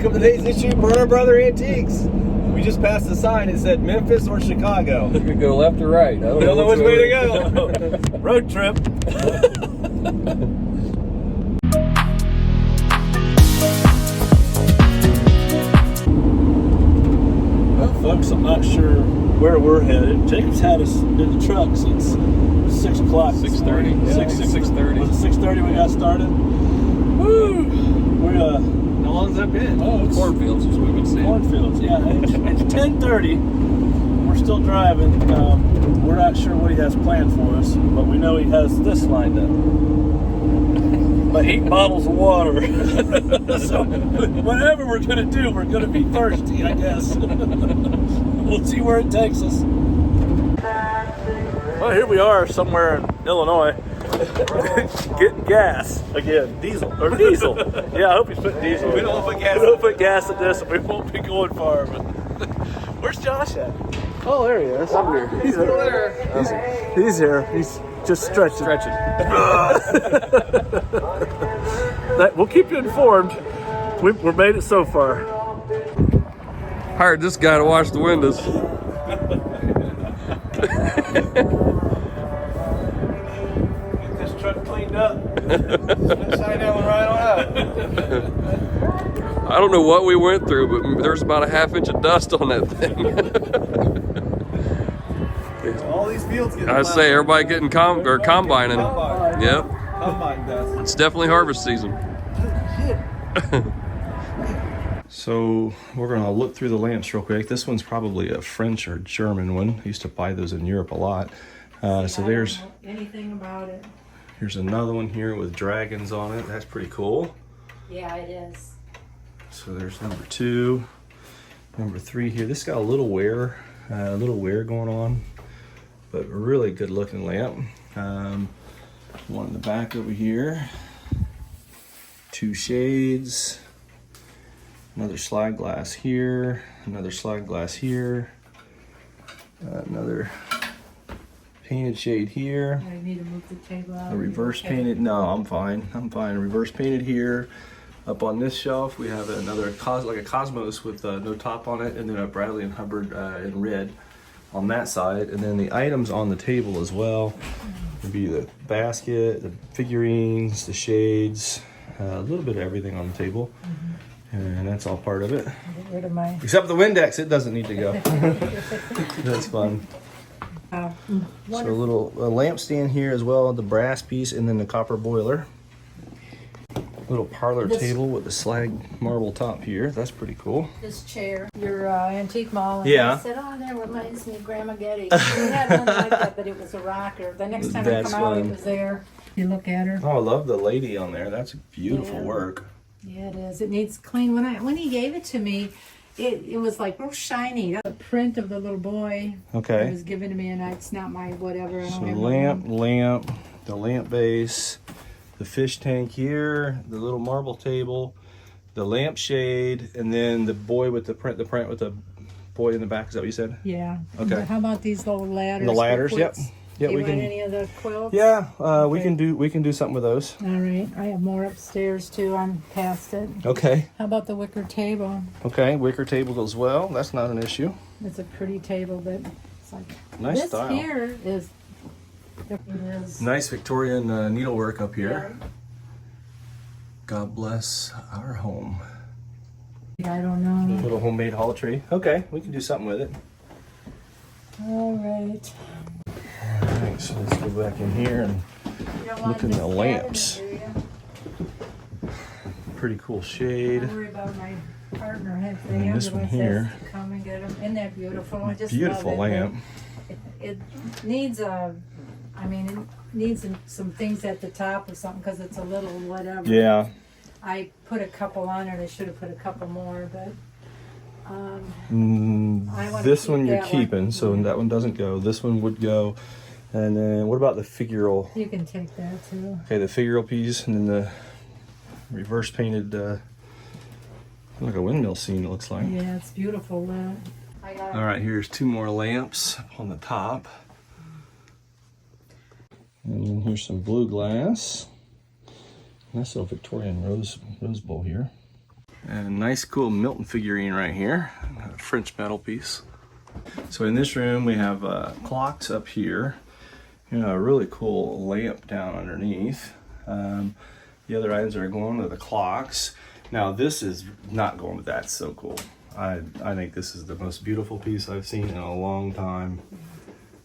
welcome to today's issue, Burner Brother Antiques. We just passed a sign that said Memphis or Chicago. We could go left or right. We don't know which way to go. Road trip. Well, folks, I'm not sure where we're headed. Jacob's had us in the truck since 6 o'clock. 6:30. Yeah, 6:30. Was it 6:30 we got started? Woo! We're How long has that been? oh, it's Cornfields is what we've been saying. cornfields. Yeah, it's 10:30. We're still driving. We're not sure what he has planned for us, but we know he has this lined up. But 8 bottles of water. So whatever we're gonna do, we're gonna be thirsty, I guess. We'll see where it takes us. Well, here we are somewhere in Illinois. Getting gas again, diesel. Yeah, I hope he's putting diesel. We don't put gas. We don't put gas in this, and we won't be going far. But where's Josh at? Oh, there he is. Up here. He's here. He's here. He's just stretching. We'll keep you informed. We're made it so far. Hired this guy to wash the windows. Get this truck cleaned up. Shine that one right on up. I don't know what we went through, but there's about a half-inch of dust on that thing. All these fields getting I say everybody getting combining. Combine. Yep, Combine dust. it's definitely harvest season. So we're gonna look through the lamps real quick. This one's probably a French or German one. I used to buy those in Europe a lot. So there's anything about it. here's another one here with dragons on it. That's pretty cool. Yeah, it is. So there's number 2, number 3 here. This got a little wear going on, but a really good looking lamp. One in the back over here. 2 shades. Another slide glass here. Another slide glass here. Another painted shade here. I need to move the table out. A reverse painted. No, I'm fine. Reverse painted here. Up on this shelf, we have another like a Cosmos with no top on it, and then a Bradley and Hubbard in red on that side. And then the items on the table as well would be the basket, the figurines, the shades, a little bit of everything on the table. And that's all part of it. Get rid of my. Except the Windex, it doesn't need to go. That's fun. So a little lamp stand here as well, the brass piece, and then the copper boiler. Little parlor table with the slag marble top here. That's pretty cool. This chair, your antique mall. And Yeah. I said, oh, that reminds me of Grandma Getty. We had one like that, but it was a rocker. The next time I That's come out, fun. it was there. You look at her. Oh, I love the lady on there. That's beautiful Yeah. work. Yeah, it is. It needs clean. When he gave it to me, it was like real shiny. The print of the little boy. Okay. It was given to me, and it's not my whatever. I don't So have lamp, the lamp base, the fish tank here, the little marble table, the lamp shade, and then the boy with the print with the boy in the back. Is that what you said? Yeah. Okay. How about these little ladders? The for ladders, yep. quilts? Yeah, Do we you want can. any of the quilts? Yeah, we Okay. can do something with those. All right. I have more upstairs too. I'm past it. Okay. How about the wicker table? Okay, wicker table as well. That's not an issue. It's a pretty table, but it's like Nice this style. here is. It is. Nice Victorian needlework up here. God bless our home. Yeah, I don't know. Little homemade hollow tree. Okay, we can do something with it. All right. All right, so let's go back in here and You don't look want at this the lamps. cabinet, do Pretty cool you? shade. I worry about my partner. If the And younger this one one here. says to come and get them. Isn't that beautiful? I just Beautiful love it. lamp. It needs a. I mean, it needs some things at the top or something because it's a little whatever. Yeah. I put a couple on it. I should have put a couple more, but I wanna This keep one you're that one. keeping, so that one doesn't go. This one would go. And then what about the figural? you can take that too. Okay, the figural piece, and then the reverse painted, like a windmill scene, it looks like. Yeah, it's beautiful. I got All right, here's 2 more lamps on the top. And then here's some blue glass. Nice little Victorian rose bowl here. And a nice cool Milton figurine right here, a French metal piece. So in this room we have clocks up here, a really cool lamp down underneath. The other items that are going to the clocks. Now this is not going with that. So cool. I think this is the most beautiful piece I've seen in a long time.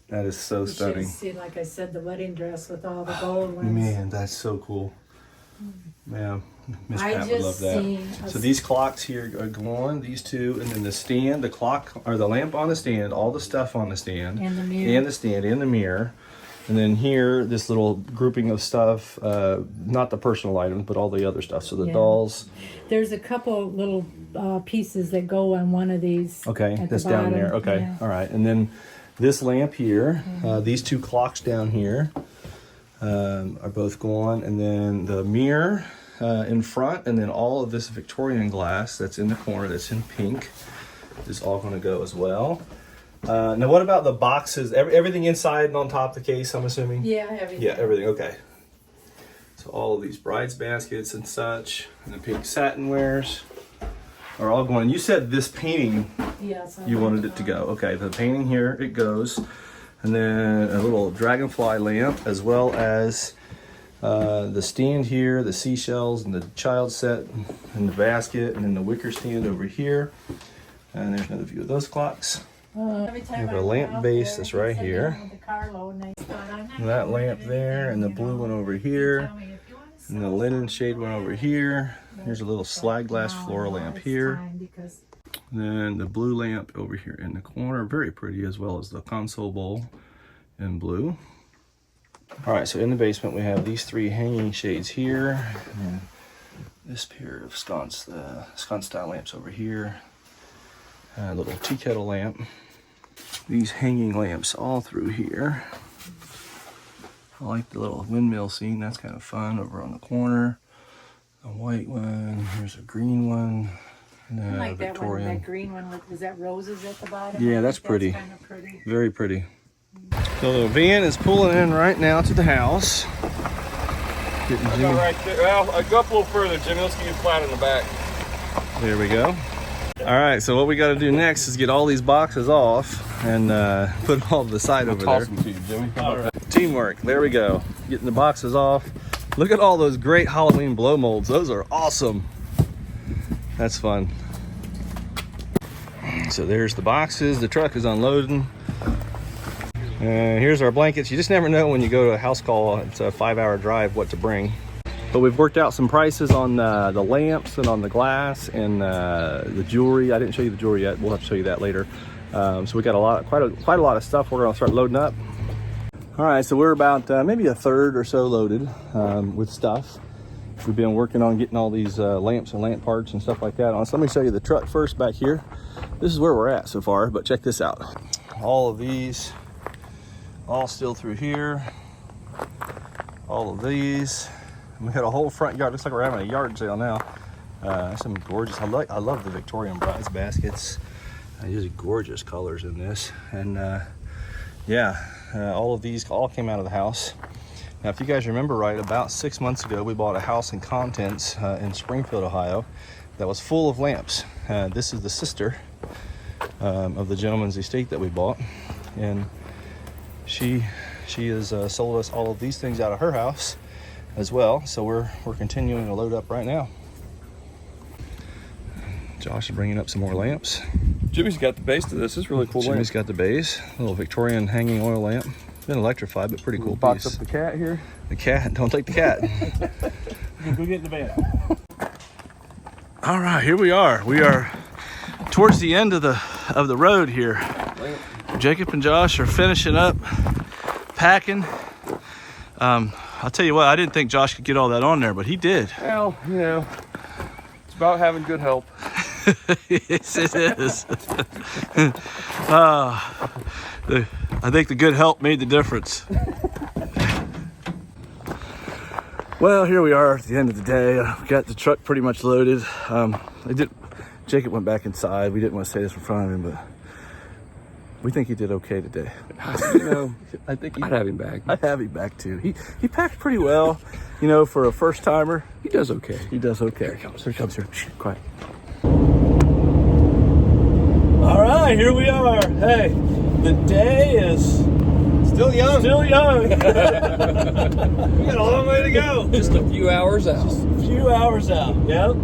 That is so You should stunning. see, like I said, the wedding dress with all the gold ones. Man, that's so cool. Yeah, Miss I Pat would love just that. seen So these clocks here are going, these two, and then the stand, the clock, or the lamp on the stand, all the stuff on the stand, And the mirror. and the stand, and the mirror. And then here, this little grouping of stuff, not the personal items, but all the other stuff. So the Yeah. dolls. There's a couple little pieces that go on one of these. Okay, at the that's down there. bottom. Okay, Yeah. all right. And then this lamp here, these two clocks down here are both going. And then the mirror in front, and then all of this Victorian glass that's in the corner that's in pink is all going to go as well. Now, what about the boxes? Everything inside and on top of the case, I'm assuming? Yeah, everything. Yeah, everything. Okay. So all of these brides baskets and such, and the pink satin wares are all going. You said this painting, Yes. you wanted it to go. Okay, the painting here, it goes. And then a little dragonfly lamp, as well as the stand here, the seashells, and the child set, and the basket, and then the wicker stand over here. And there's another view of those clocks. Every time have I a go lamp out base there, that's they right sit here. down with the carload and they start, "I'm not And that gonna lamp do there, and the anything," blue you one know. over They here. tell me, "If you wanna And the sell linen something, shade one over here. Here's a little slag glass now, floral now lamp it's here. time because And then the blue lamp over here in the corner, very pretty, as well as the console bowl in blue. All right, so in the basement we have these three hanging shades here, and this pair of sconce style lamps over here, and a little tea kettle lamp. These hanging lamps all through here. I like the little windmill scene, that's kind of fun over on the corner. A white one, here's a green one. And I then a like that one, Victorian. that green one with, is that roses at the bottom? Yeah, I that's think pretty. Kind of pretty. Very pretty. So the van is pulling in right now to the house. Getting Go Jimmy. right there. Well, go up a little further, Jimmy. Let's get you flat in the back. There we go. All right, so what we got to do next is get all these boxes off and put them all to the side over there. Toss them to you, Jimmy. All right. Teamwork. There we go. Getting the boxes off. Look at all those great Halloween blow molds. Those are awesome. That's fun. So there's the boxes. The truck is unloading. And here's our blankets. You just never know when you go to a house call. It's a 5-hour drive what to bring. But we've worked out some prices on the lamps and on the glass and the jewelry. I didn't show you the jewelry yet. We'll have to show you that later. So we got quite a lot of stuff we're going to start loading up. All right, so we're about maybe a third or so loaded with stuff. We've been working on getting all these lamps and lamp parts and stuff like that on. So let me show you the truck first back here. This is where we're at so far, but check this out. All of these, all still through here. All of these. We had a whole front yard. Looks like we're having a yard sale now. Some gorgeous, I love the Victorian brides baskets. Just gorgeous colors in this. And all of these all came out of the house. Now, if you guys remember right, about 6 months ago, we bought a house and contents in Springfield, Ohio, that was full of lamps. This is the sister of the gentleman's estate that we bought, and she has sold us all of these things out of her house as well. So we're continuing to load up right now. Josh is bringing up some more lamps. Jimmy's got the base to this. This is really cool. Jimmy's got the base, a little Victorian hanging oil lamp. Been electrified, but pretty cool Box piece. up the cat here. The cat, don't take the cat. Go get in the van. All right, here we are. We are towards the end of the road here. Jacob and Josh are finishing up packing. I'll tell you what, I didn't think Josh could get all that on there, but he did. Well, it's about having good help. Yes, it is. I think the good help made the difference. Well, here we are at the end of the day. We got the truck pretty much loaded. Jacob went back inside. We didn't want to say this in front of him, but We think he did okay today. You know, I think I'd have him back. I have him back too. He packed pretty well, you know, for a first timer. He does okay. He does okay. Here he comes. Here he comes. Here. Shh, quiet. All right, here we are. Hey, the day is Still young. still young. We got a long way to go. Just a few hours out. A few hours out. Yep.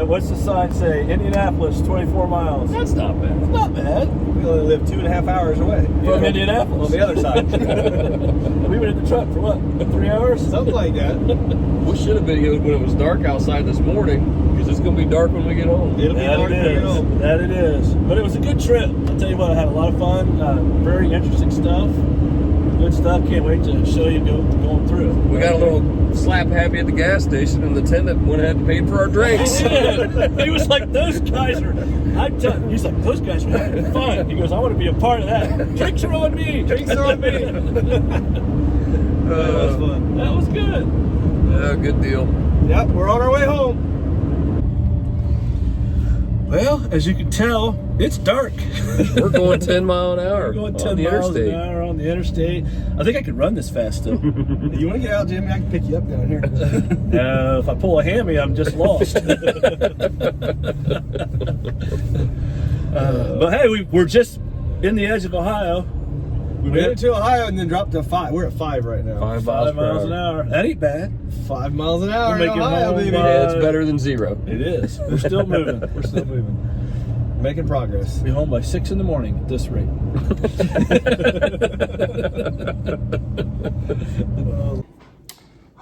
What's the sign say? Indianapolis, 24 miles. That's not bad. Not bad. We only live 2.5 hours away. From Indianapolis. On the other side. We were in the truck for what? 3 hours? Something like that. We should have videoed when it was dark outside this morning, because it's going to be dark when we get home. It'll be That dark it when we get is. home. That it is. But it was a good trip. I'll tell you what, I had a lot of fun. Very interesting stuff. Good stuff. Can't wait to show you going through. We got a little slap happy at the gas station, and the attendant went ahead and paid for our drinks. He was like, those guys are, he's like, those guys are having fun. He goes, I want to be a part of that. Drinks are on me. Drinks are on me. That was fun. That was good. Good deal. Yep, we're on our way home. Well, as you can tell, it's dark. We're going 10 miles an hour We're going on 10 the miles interstate. an hour on the interstate. I think I could run this fast still. You want to get out, Jimmy? I can pick you up down here. If I pull a hammy, I'm just lost. But hey, we're just in the edge of Ohio. We made it to Ohio and then dropped to 5. We're at 5 right now. 5 5 miles miles per an hour. hour. That ain't bad. 5 miles an hour We're in making Ohio, home baby. by- Yeah, it's better than 0. It is. We're still moving. We're still moving. Making progress. Be home by 6 in the morning at this rate.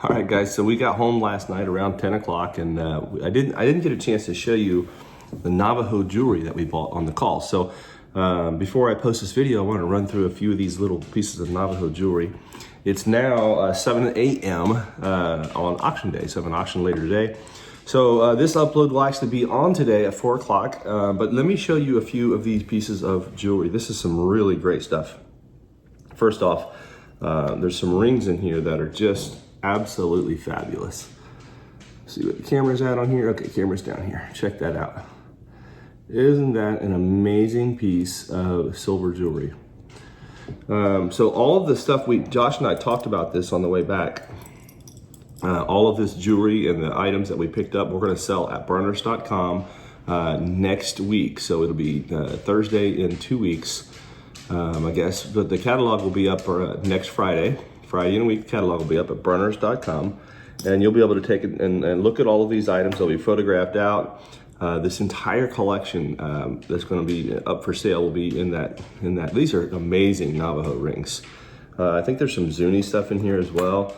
All right, guys. So we got home last night around 10 o'clock, and I didn't get a chance to show you the Navajo jewelry that we bought on the call. So before I post this video, I want to run through a few of these little pieces of Navajo jewelry. It's now 7 a.m. On auction day, so I have an auction later today. So this upload will actually be on today at 4 o'clock, but let me show you a few of these pieces of jewelry. This is some really great stuff. First off, there's some rings in here that are just absolutely fabulous. See what the camera's at on here? Okay, camera's down here. Check that out. Isn't that an amazing piece of silver jewelry? So all of the stuff Josh and I talked about this on the way back. All of this jewelry and the items that we picked up, we're going to sell at burners.com next week. So it'll be Thursday in 2 weeks, I guess. But the catalog will be up next Friday. Friday in a week, the catalog will be up at burners.com. And you'll be able to take it and look at all of these items. They'll be photographed out. This entire collection that's going to be up for sale will be in that. These are amazing Navajo rings. I think there's some Zuni stuff in here as well.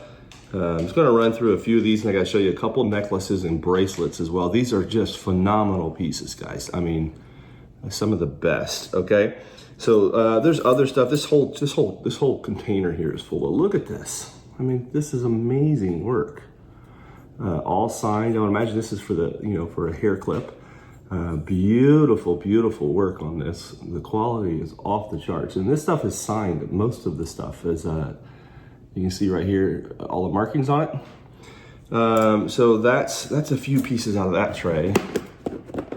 I'm just going to run through a few of these, and I got to show you a couple necklaces and bracelets as well. These are just phenomenal pieces, guys. I mean, some of the best. Okay, so there's other stuff. This whole container here is full. But look at this. I mean, this is amazing work. All signed. I would imagine this is for for a hair clip. Beautiful, beautiful work on this. The quality is off the charts, and this stuff is signed. Most of the stuff is. You can see right here all the markings on it. So that's a few pieces out of that tray.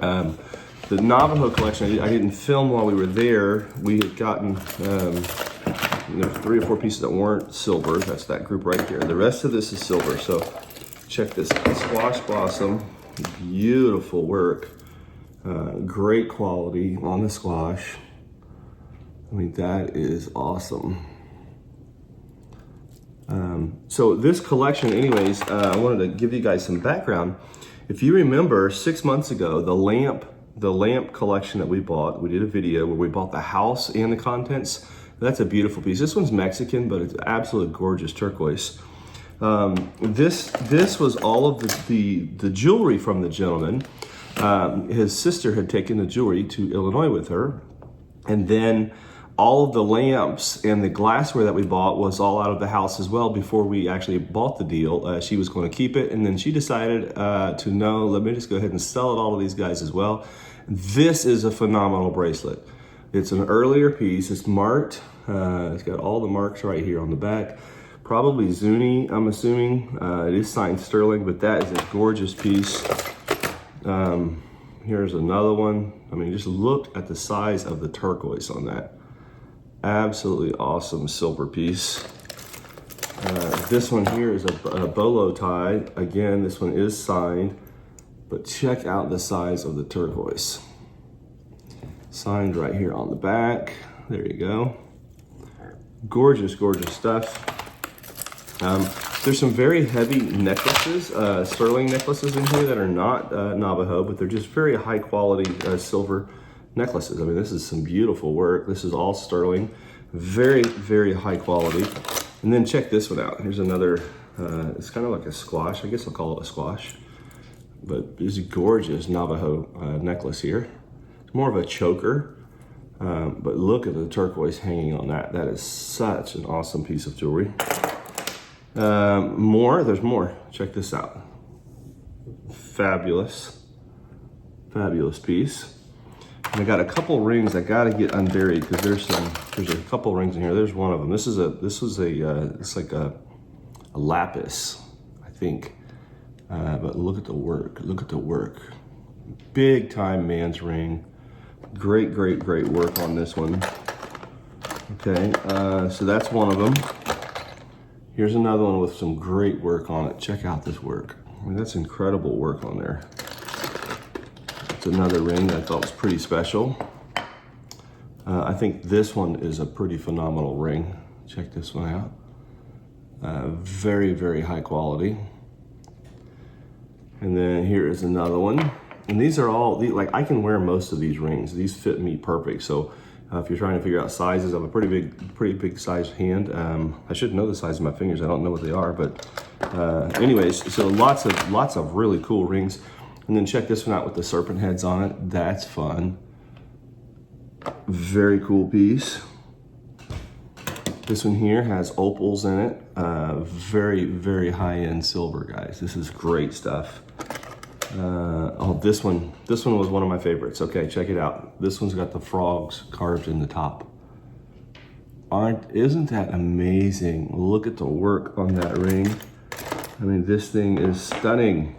The Navajo collection, I didn't film while we were there. We had gotten 3 or 4 pieces that weren't silver. That's that group right there. The rest of this is silver. So check this squash blossom, beautiful work, great quality on the squash. I mean, that is awesome. So this collection, anyways, I wanted to give you guys some background. If you remember 6 months ago, the lamp collection that we bought, we did a video where we bought the house and the contents. That's a beautiful piece. This one's Mexican, but it's absolutely gorgeous turquoise. This was all of the jewelry from the gentleman. His sister had taken the jewelry to Illinois with her, and then all of the lamps and the glassware that we bought was all out of the house as well before we actually bought the deal. She was going to keep it, and then she decided let me just go ahead and sell it all to these guys as well. This is a phenomenal bracelet. It's an earlier piece. It's marked. It's got all the marks right here on the back. Probably Zuni, I'm assuming. It is signed sterling, but that is a gorgeous piece. Here's another one. I mean, just look at the size of the turquoise on that. Absolutely awesome silver piece. This one here is a bolo tie. Again, this one is signed, but check out the size of the turquoise. Signed right here on the back. There you go. Gorgeous, gorgeous stuff. There's some very heavy necklaces, sterling necklaces in here that are not Navajo, but they're just very high quality silver necklaces. I mean, this is some beautiful work. This is all sterling, very, very high quality. And then check this one out. Here's another, it's kind of like a squash. I guess I'll call it a squash. But this is a gorgeous Navajo necklace here. It's more of a choker, but look at the turquoise hanging on that. That is such an awesome piece of jewelry. There's more. Check this out. Fabulous, fabulous piece. And I got a couple rings I got to get unburied because there's a couple rings in here. There's one of them. It's like a lapis, I think. But look at the work. Look at the work. Big time man's ring. Great, great, great work on this one. Okay, so that's one of them. Here's another one with some great work on it. Check out this work. I mean, that's incredible work on there. It's another ring that I thought was pretty special. I think this one is a pretty phenomenal ring. Check this one out. Very, very high quality. And then here is another one. And these are all, like I can wear most of these rings. These fit me perfect. So if you're trying to figure out sizes, I have a pretty big sized hand. I should know the size of my fingers. I don't know what they are, but anyways, so lots of really cool rings. And then check this one out with the serpent heads on it. That's fun. Very cool piece. This one here has opals in it. Very, very high-end silver, guys. This is great stuff. This one was one of my favorites. Okay, check it out. This one's got the frogs carved in the top. Isn't that amazing? Look at the work on that ring. I mean, this thing is stunning.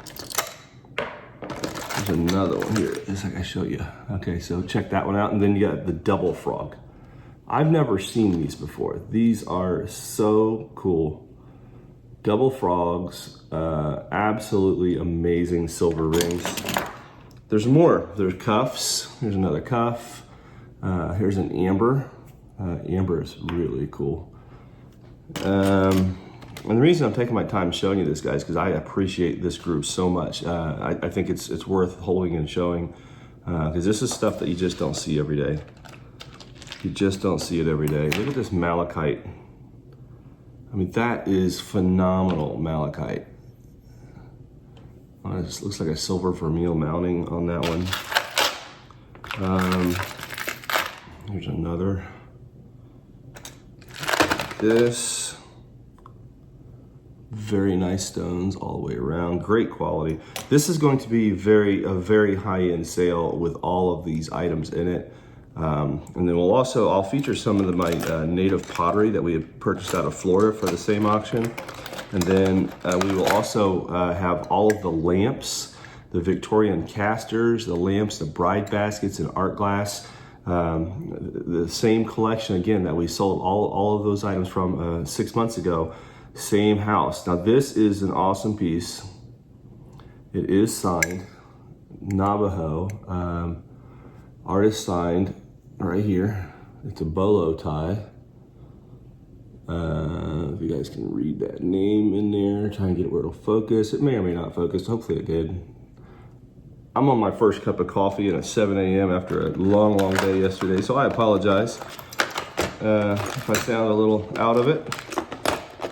There's another one here, just like I showed you. Okay, so check that one out. And then you got the double frog. I've never seen these before. These are so cool. Double frogs, absolutely amazing silver rings. There's more. There's cuffs. Here's another cuff. Here's an amber. Amber is really cool. And the reason I'm taking my time showing you this, guys, because I appreciate this group so much. I think it's worth holding and showing because this is stuff that you just don't see every day. You just don't see it every day. Look at this malachite. I mean, that is phenomenal malachite. It just looks like a silver vermeil mounting on that one. Here's another. This. Very nice stones all the way around. Great quality. This is going to be a very high-end sale with all of these items in it. And then I'll feature some of my native pottery that we have purchased out of Florida for the same auction. And then we will also have all of the lamps, the Victorian casters, the lamps, the bride baskets, and art glass. The same collection, again, that we sold all of those items from 6 months ago. Same house. Now this is an awesome piece. It is signed, Navajo. Artist signed right here. It's a bolo tie. If you guys can read that name in there, try and get it where it'll focus. It may or may not focus. Hopefully it did. I'm on my first cup of coffee at 7 a.m. after a long day yesterday, so I apologize if I sound a little out of it.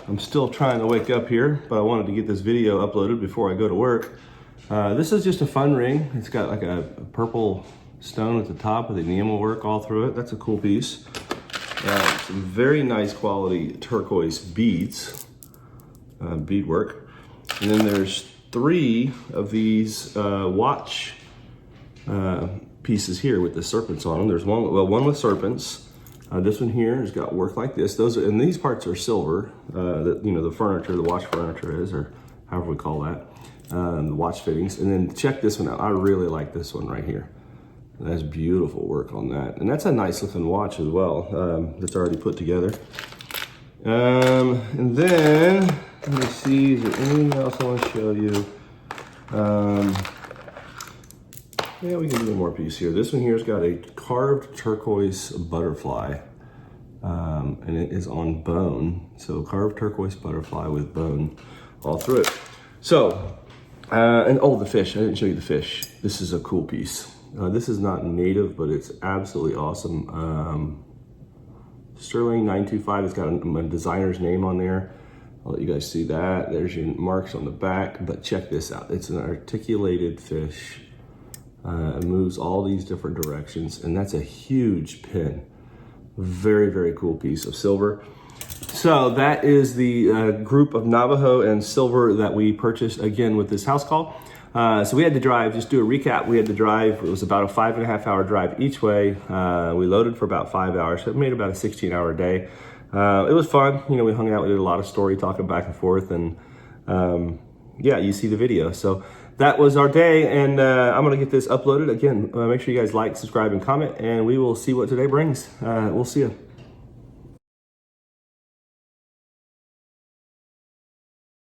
I'm still trying to wake up here, but I wanted to get this video uploaded before I go to work. This is just a fun ring. It's got like a purple stone at the top with enamel work all through it. That's a cool piece. Some very nice quality turquoise beads, beadwork. And then there's 3 of these watch pieces here with the serpents on them. There's one with serpents. This one here has got work like this. And these parts are silver. The furniture, the watch furniture is, or however we call that, the watch fittings. And then check this one out. I really like this one right here. That's beautiful work on that. And that's a nice looking watch as well, that's already put together. And then, let me see, is there anything else I want to show you? Yeah, we can do one more piece here. This one here's got a carved turquoise butterfly, and it is on bone. So carved turquoise butterfly with bone all through it. So, and oh, the fish, I didn't show you the fish. This is a cool piece. This is not native, but it's absolutely awesome. Sterling 925, it's got a designer's name on there. I'll let you guys see that. There's your marks on the back, but check this out. It's an articulated fish. It moves all these different directions, and that's a huge pin. Very, very cool piece of silver. So that is the group of Navajo and silver that we purchased again with this house call. So we had to drive, just do a recap. We had to drive, it was about a 5.5 hour drive each way. We loaded for about 5 hours, so it made about a 16-hour day. It was fun. You know, we hung out, we did a lot of story talking back and forth, and yeah, you see the video. So that was our day, and I'm gonna get this uploaded. Again, make sure you guys like, subscribe, and comment, and we will see what today brings. We'll see you.